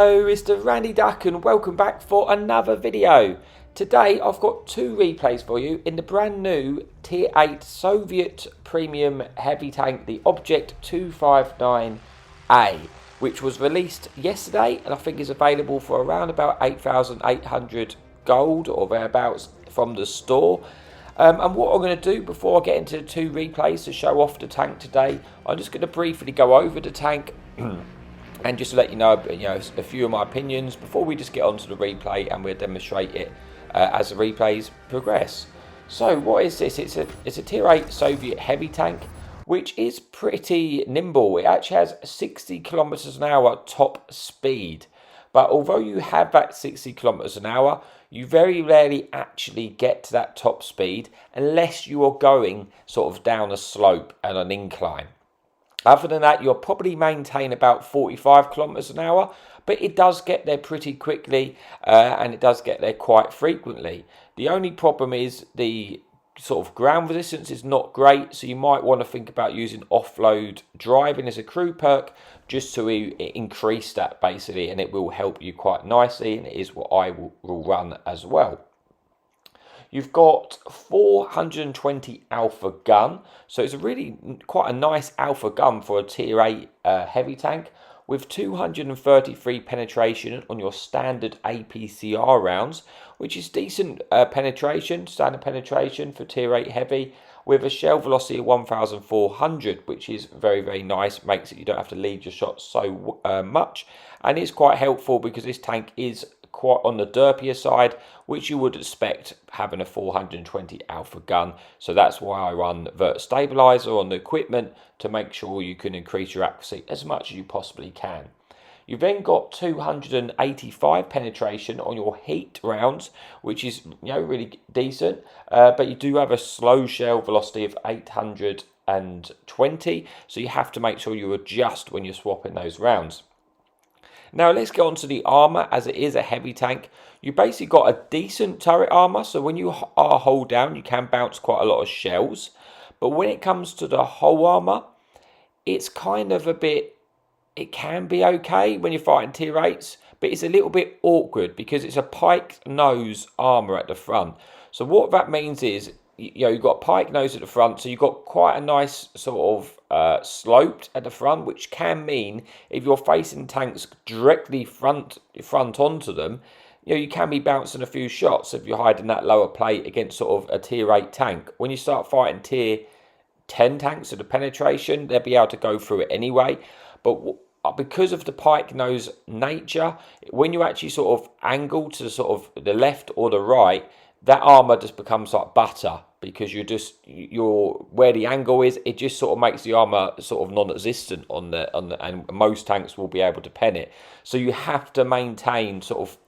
Hello, it's the Randy Duck and welcome back for another video. Today I've got two replays for you in the brand new Tier 8 Soviet Premium Heavy Tank, the Object 259A, which was released yesterday and I think is available for around about 8,800 gold or thereabouts from the store. And what I'm going to do before I get into the two replays to show off the tank today, I'm just going to briefly go over the tank and just to let you know, a few of my opinions before we just get on to the replay and we'll demonstrate it as the replays progress. So what is this? It's a Tier 8 Soviet heavy tank, which is pretty nimble. It actually has 60 kilometers an hour top speed. But although you have that 60 kilometers an hour, you very rarely actually get to that top speed unless you are going sort of down a slope and an incline. Other than that, you'll probably maintain about 45 kilometers an hour, but it does get there pretty quickly and it does get there quite frequently. The only problem is the sort of ground resistance is not great, so you might want to think about using offload driving as a crew perk just to increase that basically, and it will help you quite nicely, and it is what I will run as well. You've got 420 alpha gun, so it's really quite a nice alpha gun for a Tier 8 heavy tank, with 233 penetration on your standard APCR rounds, which is decent penetration, standard penetration for Tier 8 heavy, with a shell velocity of 1,400, which is very, very nice, makes it you don't have to lead your shots so much, and it's quite helpful because this tank is quite on the derpier side, which you would expect having a 420 alpha gun. So that's why I run vert stabilizer on the equipment to make sure you can increase your accuracy as much as you possibly can. You've then got 285 penetration on your heat rounds, which is really decent, but you do have a slow shell velocity of 820, so you have to make sure you adjust when you're swapping those rounds. Now let's get on to the armour. As it is a heavy tank, you basically got a decent turret armour, so when you are hull down you can bounce quite a lot of shells, but when it comes to the hull armour, it's kind of it can be okay when you're fighting Tier 8s, but it's a little bit awkward because it's a pike nose armour at the front. So what that means is you've got pike nose at the front, so you've got quite a nice sort of sloped at the front, which can mean if you're facing tanks directly front onto them, you can be bouncing a few shots if you're hiding that lower plate against sort of a Tier 8 tank. When you start fighting Tier 10 tanks with the penetration, they'll be able to go through it anyway. But because of the pike nose nature, when you actually sort of angle to sort of the left or the right, that armour just becomes like butter, because you're where the angle is, it just sort of makes the armour sort of non-existent on the and most tanks will be able to pen it. So you have to maintain sort of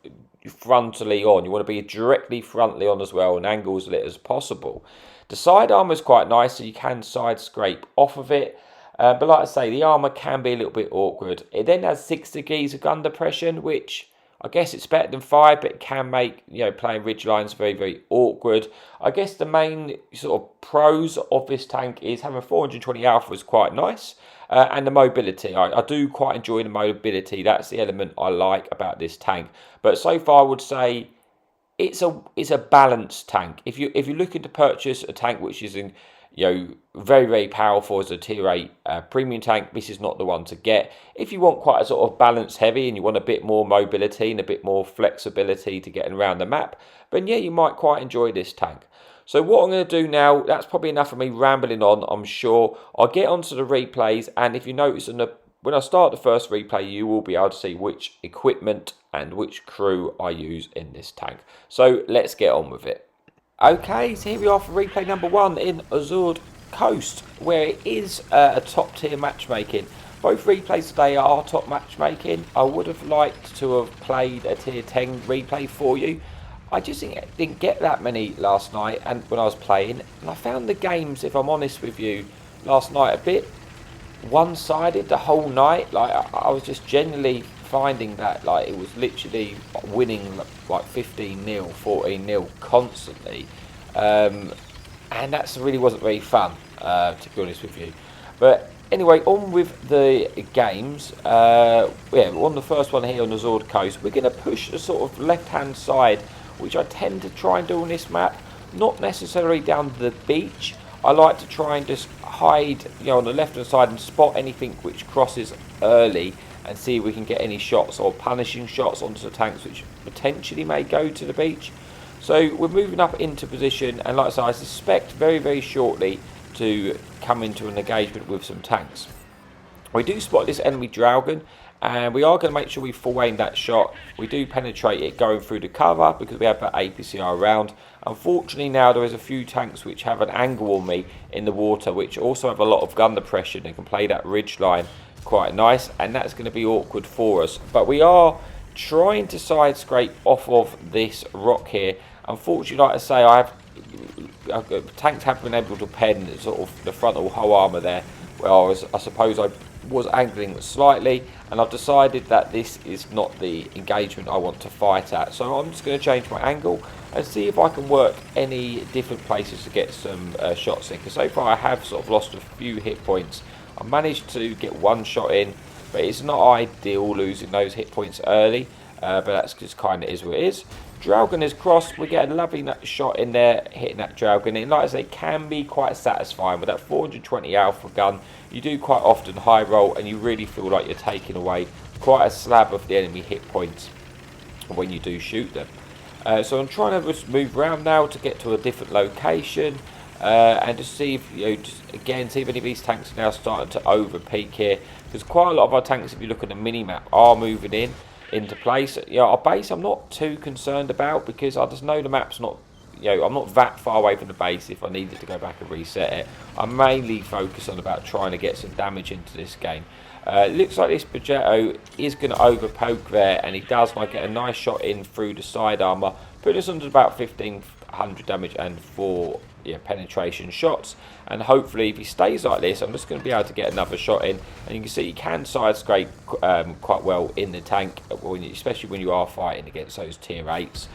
frontally on. You want to be directly frontally on as well and angle as little as possible. The side armour is quite nice, so you can side scrape off of it. But like I say, the armour can be a little bit awkward. It then has 6 degrees of gun depression, which I guess it's better than 5, but it can make playing ridge lines very, very awkward. I guess the main sort of pros of this tank is having 420 alpha is quite nice, and the mobility. I do quite enjoy the mobility. That's the element I like about this tank. But so far, I would say it's a balanced tank. If you're looking to purchase a tank which is very, very powerful as a Tier 8 premium tank, this is not the one to get. If you want quite a sort of balanced heavy and you want a bit more mobility and a bit more flexibility to getting around the map, then yeah, you might quite enjoy this tank. So what I'm going to do now, that's probably enough of me rambling on, I'm sure. I'll get onto the replays, and if you notice when I start the first replay, you will be able to see which equipment and which crew I use in this tank. So let's get on with it. Okay, so here we are for replay number 1 in Azure Coast, where it is a top tier matchmaking. Both replays today are top matchmaking. I would have liked to have played a Tier 10 replay for you. I just didn't get that many last night and when I was playing, and I found the games, if I'm honest with you, last night a bit one-sided the whole night. Like I was just generally finding that it was literally winning like 15-0, 14-0 constantly, and that really wasn't very fun, to be honest with you. But Anyway, on with the games. Yeah, on the first one here on the Zord Coast, we're going to push the sort of left-hand side, which I tend to try and do on this map. Not necessarily down the beach. I like to try and just hide, on the left-hand side and spot anything which crosses early and see if we can get any shots or punishing shots onto the tanks which potentially may go to the beach. So we're moving up into position, and like I said, I suspect very, very shortly to come into an engagement with some tanks. We do spot this enemy Dragon, and we are going to make sure we full aim that shot. We do penetrate it going through the cover because we have that APCR round. Unfortunately now there is a few tanks which have an angle on me in the water, which also have a lot of gun depression and can play that ridge line quite nice, and that's going to be awkward for us. But we are trying to side scrape off of this rock here. Unfortunately, like I say, tanks have been able to pen sort of the frontal hull armour there, whereas I suppose I was angling slightly, and I've decided that this is not the engagement I want to fight at. So I'm just going to change my angle and see if I can work any different places to get some shots in, because so far I have sort of lost a few hit points. I managed to get one shot in, but it's not ideal losing those hit points early, but that's just kind of is what it is. Dragon is crossed. We get a lovely shot in there, hitting that Dragon. And like I say, it can be quite satisfying with that 420 alpha gun. You do quite often high roll, and you really feel like you're taking away quite a slab of the enemy hit points when you do shoot them. So I'm trying to just move around now to get to a different location, and just see if, see if any of these tanks are now starting to over peak here, because quite a lot of our tanks, if you look at the mini map, are moving into place. Our base I'm not too concerned about, because I just know the map's not, I'm not that far away from the base if I needed to go back and reset it. I'm mainly focused on about trying to get some damage into this game. It looks like this Progetto is going to over poke there, and he does. Might get a nice shot in through the side armour, put us under about 1500 damage and 4 penetration shots. And hopefully if he stays like this, I'm just going to be able to get another shot in, and you can see he can side scrape quite well in the tank, especially when you are fighting against those tier 8s.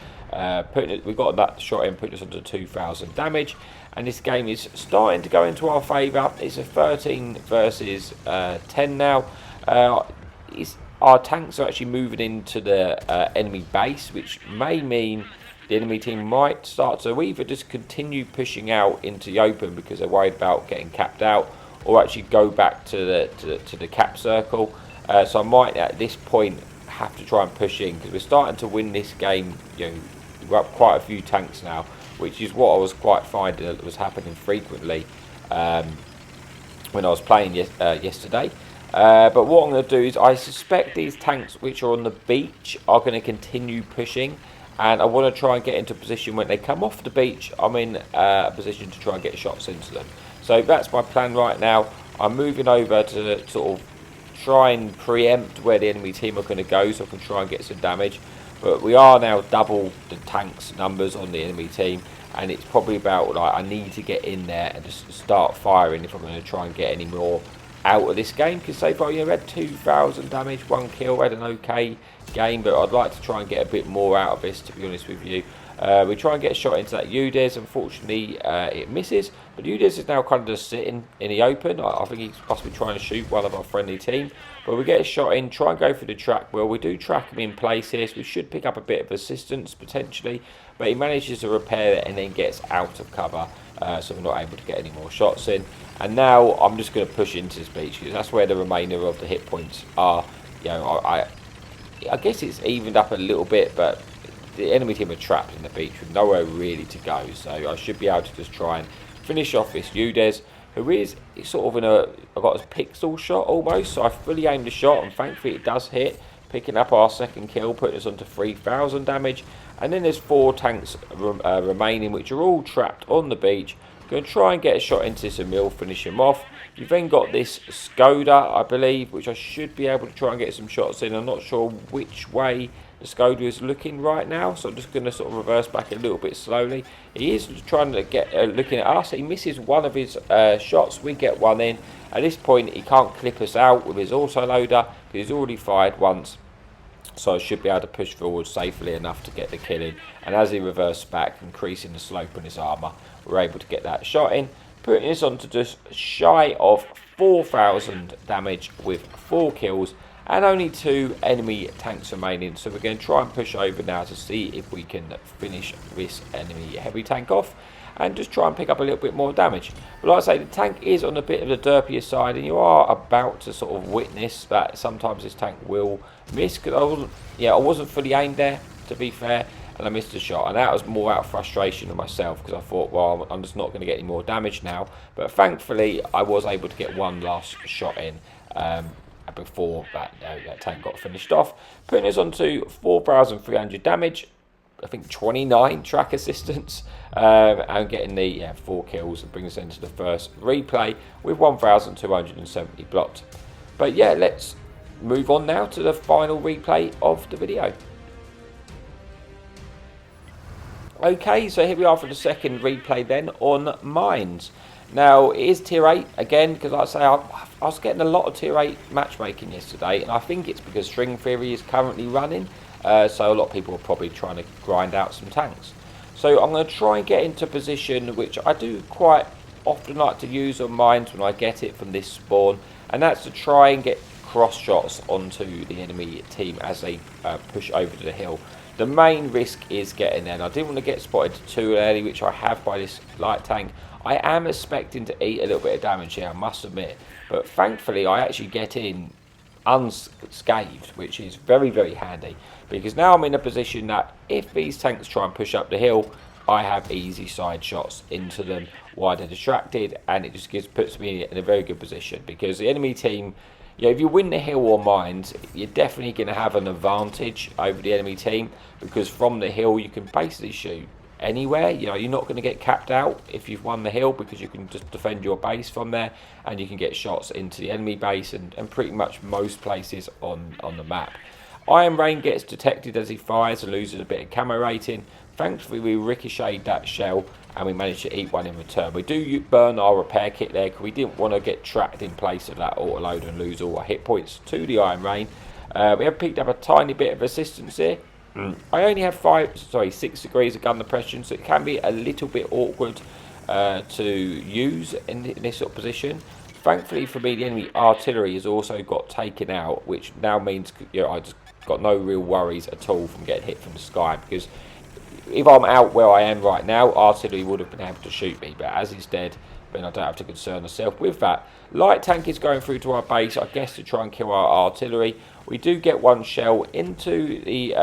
We got that shot in, putting us under 2000 damage, and this game is starting to go into our favour. It's a 13 versus 10 now. Our tanks are actually moving into the enemy base, which may mean the enemy team might start to either just continue pushing out into the open because they're worried about getting capped out, or actually go back to the cap circle. So I might at this point have to try and push in, because we're starting to win this game. We've got quite a few tanks now, which is what I was quite finding that was happening frequently when I was playing yesterday. But what I'm going to do is, I suspect these tanks which are on the beach are going to continue pushing, and I want to try and get into a position when they come off the beach, I'm in a position to try and get shots into them. So that's my plan right now. I'm moving over to sort of try and preempt where the enemy team are going to go, so I can try and get some damage. But we are now double the tanks numbers on the enemy team, and it's probably about, like, I need to get in there and just start firing if I'm going to try and get any more out of this game, because so far we had 2000 damage, 1 kill, had an okay game, but I'd like to try and get a bit more out of this, to be honest with you. We try and get a shot into that Udez. Unfortunately it misses, but Udez is now kind of just sitting in the open. I think he's possibly trying to shoot one of our friendly team, but we get a shot in, try and go through the track. Well, we do track him in place here, so we should pick up a bit of assistance potentially, but he manages to repair it and then gets out of cover, so we're not able to get any more shots in. And now I'm just going to push into this beach, because that's where the remainder of the hit points are. I guess it's evened up a little bit, but the enemy team are trapped in the beach with nowhere really to go. So I should be able to just try and finish off this Udez, who is sort of in a, I've got a pixel shot almost. So I fully aimed the shot, and thankfully it does hit, picking up our second kill, putting us onto 3000 damage. And then there's 4 tanks remaining, which are all trapped on the beach. Going to try and get a shot into this Emil, finish him off. You've then got this Skoda, I believe, which I should be able to try and get some shots in. I'm not sure which way the Skoda is looking right now, so I'm just going to sort of reverse back a little bit slowly. He is trying to get looking at us. He misses one of his shots. We get one in. At this point, he can't clip us out with his autoloader because he's already fired once. So I should be able to push forward safely enough to get the kill in. And as he reversed back, increasing the slope on his armour, we're able to get that shot in, putting us on to just shy of 4,000 damage with 4 kills and only 2 enemy tanks remaining. So we're going to try and push over now to see if we can finish this enemy heavy tank off and just try and pick up a little bit more damage. But like I say, the tank is on a bit of the derpier side, and you are about to sort of witness that sometimes this tank will miss, because I wasn't fully aimed there, to be fair, and I missed a shot, and that was more out of frustration of myself, because I thought, well, I'm just not going to get any more damage now. But thankfully I was able to get one last shot in before that tank got finished off, putting us on to 4,300 damage, I think 29 track assistance, and getting the 4 kills and brings us into the first replay with 1,270 blocked. But yeah, let's move on now to the final replay of the video. Okay, so here we are for the second replay then on mines. Now, it is tier 8 again, because like I say, I was getting a lot of tier 8 matchmaking yesterday, and I think it's because String Theory is currently running, so a lot of people are probably trying to grind out some tanks. So I'm going to try and get into position, which I do quite often like to use on mines when I get it from this spawn, and that's to try and get cross shots onto the enemy team as they push over to the hill. The main risk is getting there, and I didn't want to get spotted too early, which I have by this light tank. I am expecting to eat a little bit of damage here, I must admit, but thankfully I actually get in unscathed, which is very, very handy, because now I'm in a position that if these tanks try and push up the hill, I have easy side shots into them while they're distracted, and it just puts me in a very good position, because the enemy team, if you win the hill or mines, you're definitely going to have an advantage over the enemy team, because from the hill you can basically shoot anywhere. You're not going to get capped out if you've won the hill, because you can just defend your base from there, and you can get shots into the enemy base and pretty much most places on the map. Iron Rain gets detected as he fires and loses a bit of camo rating. Thankfully we ricocheted that shell and we managed to eat one in return. We do burn our repair kit there, because we didn't want to get trapped in place of that autoloader and lose all our hit points to the Iron Rain. We have picked up a tiny bit of resistance here. I only have 6 degrees of gun depression, so it can be a little bit awkward to use in this sort of position. Thankfully for me, the enemy artillery has also got taken out, which now means I just got no real worries at all from getting hit from the sky, because if I'm out where I am right now, artillery would have been able to shoot me, but as he's dead, then I don't have to concern myself with that. Light tank is going through to our base, I guess, to try and kill our artillery. We do get one shell into the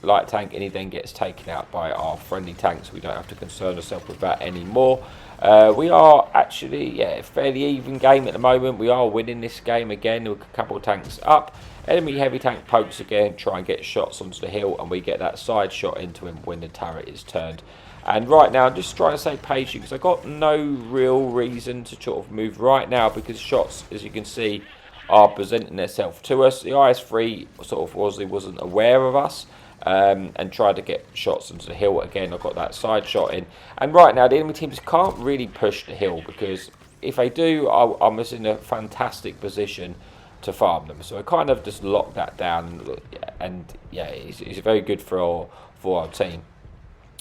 light tank, and he then gets taken out by our friendly tanks. We don't have to concern ourselves with that anymore. We are actually a fairly even game at the moment. We are winning this game again with a couple of tanks up. Enemy heavy tank pokes again, try and get shots onto the hill, and we get that side shot into him when the turret is turned. And right now I'm just trying to stay patient, because I've got no real reason to sort of move right now, because shots, as you can see, are presenting themselves to us. The IS-3 sort of wasn't aware of us, and tried to get shots into the hill. Again, I've got that side shot in, and right now the enemy teams can't really push the hill, because if they do, I'm just in a fantastic position to farm them. So I kind of just lock that down, and yeah, it's very good for our team.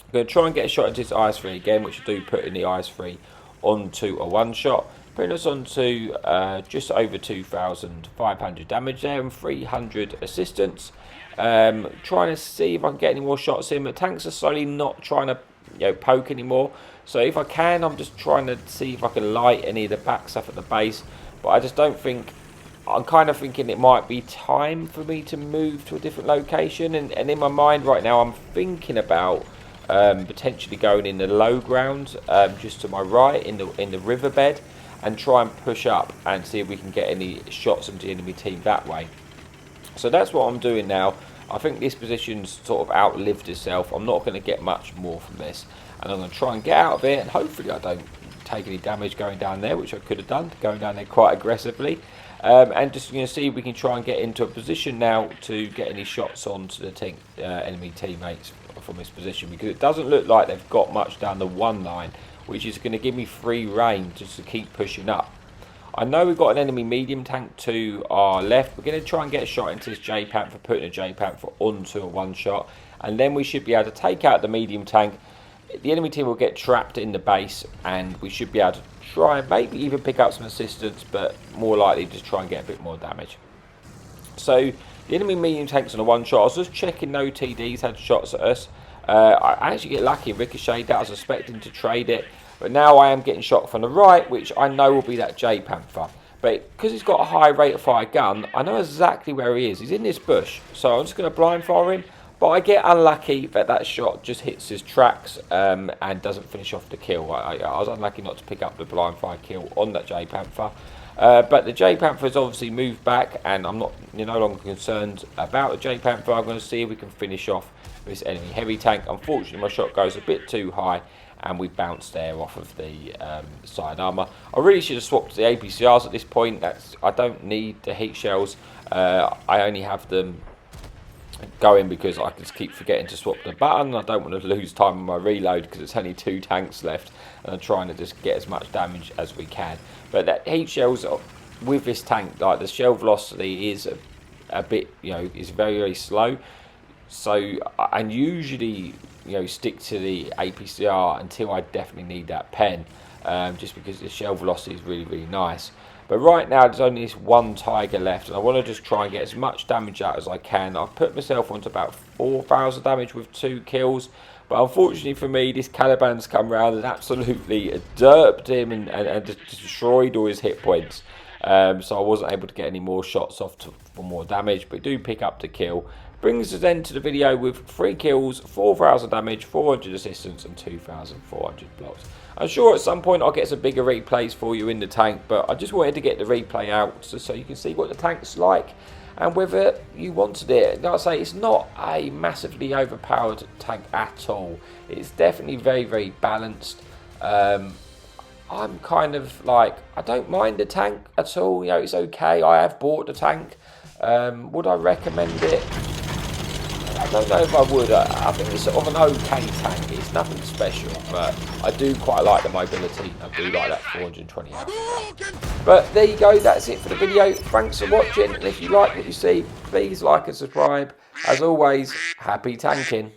I'm going to try and get a shot into this IS-3 again, which I do put in the IS-3 onto a one shot, putting us on to just over 2,500 damage there and 300 assistance. Trying to see if I can get any more shots in. The tanks are slowly not trying to poke anymore, so if I can, I'm just trying to see if I can light any of the back stuff at the base, but I just don't think. I'm kind of thinking it might be time for me to move to a different location, and in my mind right now I'm thinking about potentially going in the low ground, just to my right in the riverbed, and try and push up and see if we can get any shots into the enemy team that way. So that's what I'm doing now. I think this position's sort of outlived itself. I'm not going to get much more from this, and I'm going to try and get out of it, and hopefully I don't take any damage going down there, which I could have done, going down there quite aggressively. And just going to see if we can try and get into a position now to get any shots onto the enemy teammates from this position, because it doesn't look like they've got much down the one line, which is going to give me free reign just to keep pushing up. I know we've got an enemy medium tank to our left. We're going to try and get a shot into this J-Panther, putting a J-Panther onto a one shot, and then we should be able to take out the medium tank, the enemy team will get trapped in the base, and we should be able to try and maybe even pick up some assistance, but more likely just try and get a bit more damage. So the enemy medium tanks on a one shot. I was just checking no TDs had shots at us. I actually get lucky and ricocheted that. I was expecting to trade it, but now I am getting shot from the right, which I know will be that J Panther. But because he's got a high rate of fire gun, I know exactly where he is. He's in this bush, so I'm just going to blind fire him. But I get unlucky that that shot just hits his tracks and doesn't finish off the kill. I was unlucky not to pick up the blind fire kill on that J Panther. But the J Panther has obviously moved back, and I'm no longer concerned about the J Panther. I'm going to see if we can finish off this enemy heavy tank. Unfortunately, my shot goes a bit too high, and we bounce there off of the side armour. I really should have swapped the APCRs at this point. I don't need the heat shells. I only have them going because I just keep forgetting to swap the button. I don't want to lose time on my reload because it's only 2 tanks left, and I'm trying to just get as much damage as we can. But that heat shells with this tank, like the shell velocity is a bit, is very, very slow. So and usually stick to the APCR until I definitely need that pen, just because the shell velocity is really, really nice. But right now there's only this one tiger left, and I want to just try and get as much damage out as I can. I've put myself onto about 4,000 damage with 2 kills, but unfortunately for me, this Caliban's come round and absolutely derped him and destroyed all his hit points. So I wasn't able to get any more shots off for more damage, but do pick up the kill. Brings us then to the video with 3 kills, 4,000 damage, 400 assistance, and 2,400 blocks. I'm sure at some point I'll get some bigger replays for you in the tank, but I just wanted to get the replay out so you can see what the tank's like and whether you wanted it. Like I say, it's not a massively overpowered tank at all. It's definitely very, very balanced. I'm kind of like, I don't mind the tank at all. It's okay. I have bought the tank. Would I recommend it? I don't know if I would. I think it's sort of an okay tank. It's nothing special, but I do quite like the mobility. I do like that 420 hours. But there you go. That's it for the video. Thanks for watching. And if you like what you see, please like and subscribe. As always, happy tanking.